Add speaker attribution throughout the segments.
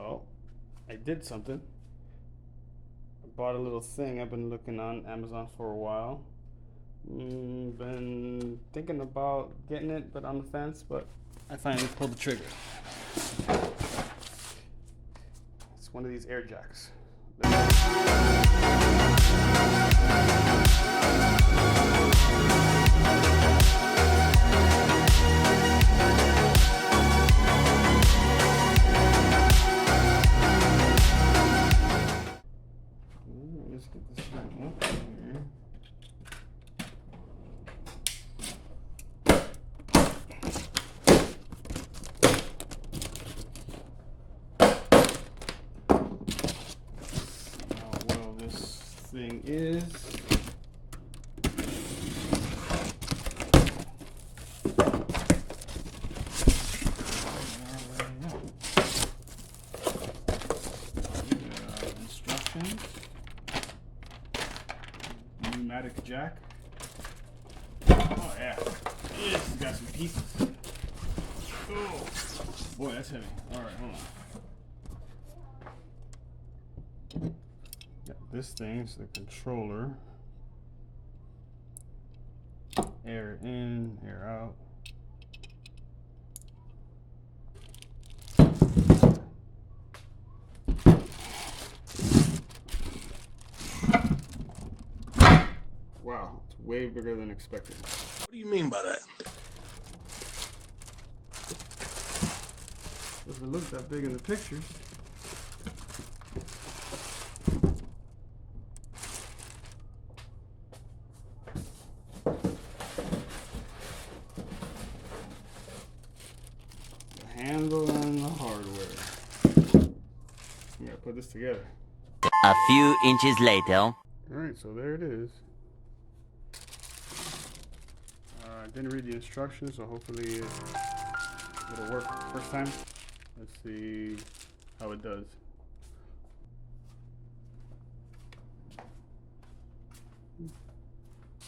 Speaker 1: Oh, I did something. I bought a little thing I've been looking on Amazon for a while. Been thinking about getting it, but on the fence, but I finally pulled the trigger. It's one of these Airjacks. Let's get this thing up here. Thing is instructions, pneumatic jack. Oh yeah, this has got some pieces. Oh boy, that's heavy. All right, hold on. This thing's the controller. Air in, air out. Wow, it's way bigger than expected.
Speaker 2: What do you mean by that?
Speaker 1: Doesn't look that big in the pictures. Handle and the hardware. I'm gonna put this together.
Speaker 3: A few inches later.
Speaker 1: Alright, so there it is. I didn't read the instructions, so hopefully it'll work first time. Let's see how it does.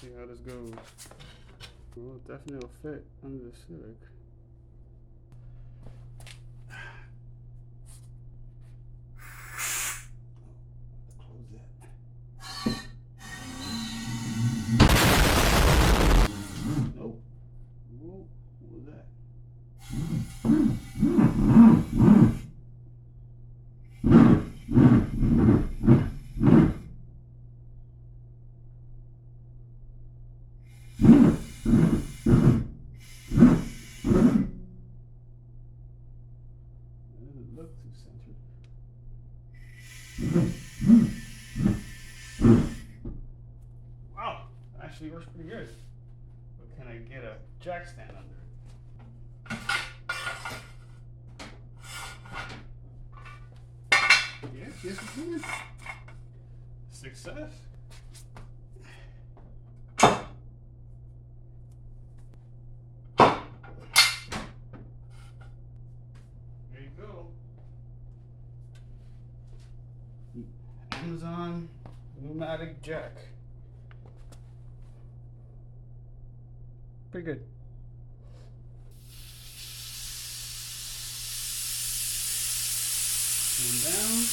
Speaker 1: See how this goes. Well, it definitely will fit under the Civic. Wow, actually works pretty good. But can I get a jack stand under it? Yes, yes we can. Success. There you go. Amazon pneumatic jack. Pretty good. And down.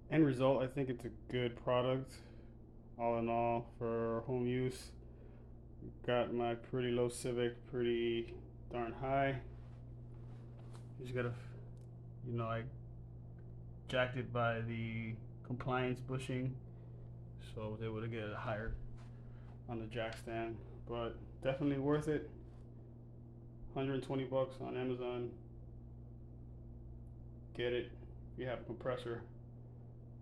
Speaker 1: End result, I think it's a good product. All in all, for home use. Got my pretty low Civic pretty darn high. You just gotta, I jacked it by the compliance bushing, so I was able to get it higher on the jack stand. But definitely worth it. 120 bucks on Amazon. Get it. If you have a compressor,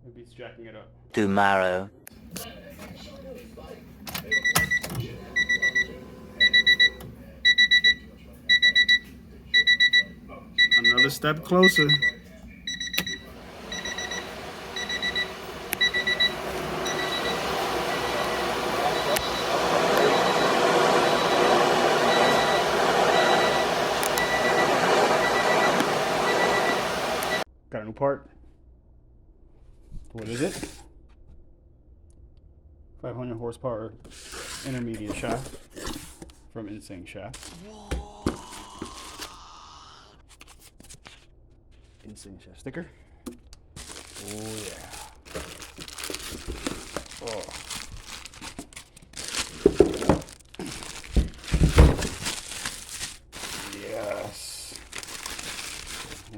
Speaker 1: it beats jacking it up.
Speaker 3: Tomorrow.
Speaker 1: Another step closer. Got a new part. What is it? 500 horsepower intermediate shaft from Insane Shaft. Insane Shaft sticker. Oh yeah. Oh. Yes.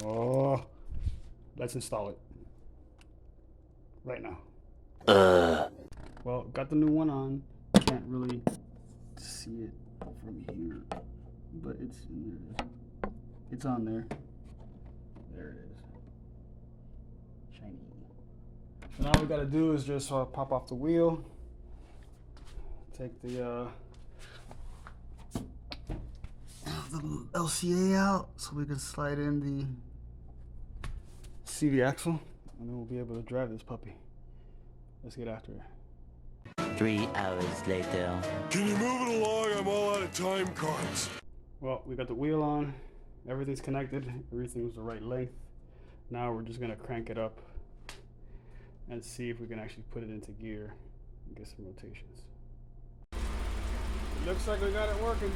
Speaker 1: Oh. Let's install it. Right now. Well, got the new one on. Can't really see it from here, but it's in there. It's on there. There it is. Shiny. So now all we gotta do is just pop off the wheel. Take the LCA out so we can slide in the CV axle, and then we'll be able to drive this puppy. Let's get after it.
Speaker 3: 3 hours later.
Speaker 2: Can you move it along? I'm all out of time cards.
Speaker 1: Well, we got the wheel on. Everything's connected. Everything was the right length. Now we're just gonna crank it up and see if we can actually put it into gear and get some rotations. Looks like we got it working.